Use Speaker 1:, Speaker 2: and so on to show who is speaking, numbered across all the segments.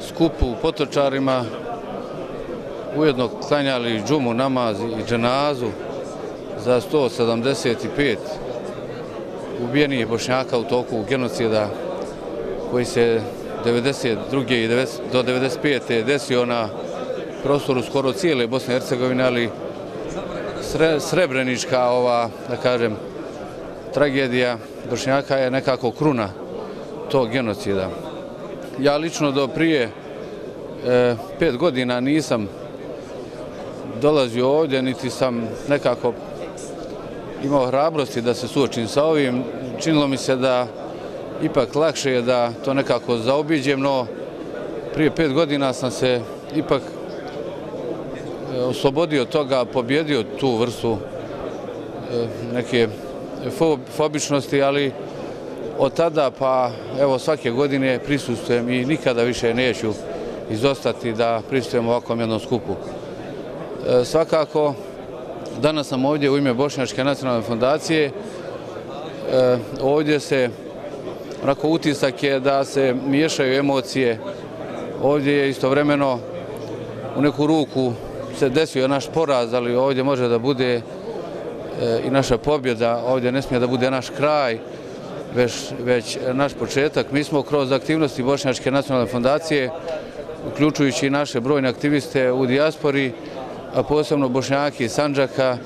Speaker 1: skupu u Potočarima, ujedno klanjali džumu, namaz i dženazu za 175 ubijenih Bošnjaka u toku genocida koji se 1992. do 1995. desio na prostoru skoro cijele Bosne i Hercegovine, ali srebrenička tragedija Bošnjaka je nekako kruna tog genocida. Ja lično do prije 5 godina nisam dolazio ovdje, niti sam nekako imao hrabrosti da se suočim sa ovim. Činilo mi se da ipak lakše je da to nekako zaobiđem, no prije 5 godina sam se ipak oslobodio toga, pobjedio tu vrstu neke fobičnosti, ali od tada pa evo svake godine prisustvujem i nikada više neću izostati da prisustvujem ovakvom jednom skupu. Svakako, danas sam ovdje u ime Bošnjačke nacionalne fondacije. Ovdje se, onako utisak je da se miješaju emocije. Ovdje je istovremeno u neku ruku se desio naš poraz, ali ovdje može da bude i naša pobjeda. Ovdje ne smije da bude naš kraj, već naš početak. Mi smo kroz aktivnosti Bošnjačke nacionalne fondacije, uključujući i naše brojne aktiviste u dijaspori, a posebno Bošnjaki iz Sandžaka,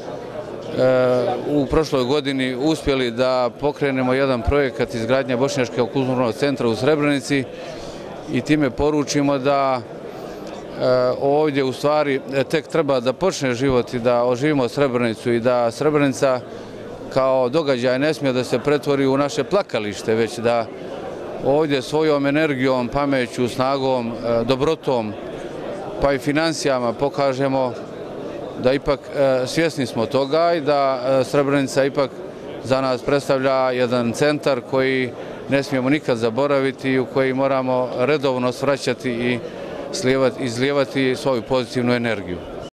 Speaker 1: u prošloj godini uspjeli da pokrenemo jedan projekat izgradnje Bošnjačkog kulturnog centra u Srebrenici i time poručimo da ovdje u stvari tek treba da počne život i da oživimo Srebrenicu i da Srebrenica kao događaj ne smije da se pretvori u naše plakalište, već da ovdje svojom energijom, pameću, snagom, dobrotom pa i financijama pokažemo da ipak svjesni smo toga i da Srebrenica ipak za nas predstavlja jedan centar koji ne smijemo nikad zaboraviti i u koji moramo redovno svraćati i izlijevati svoju pozitivnu energiju.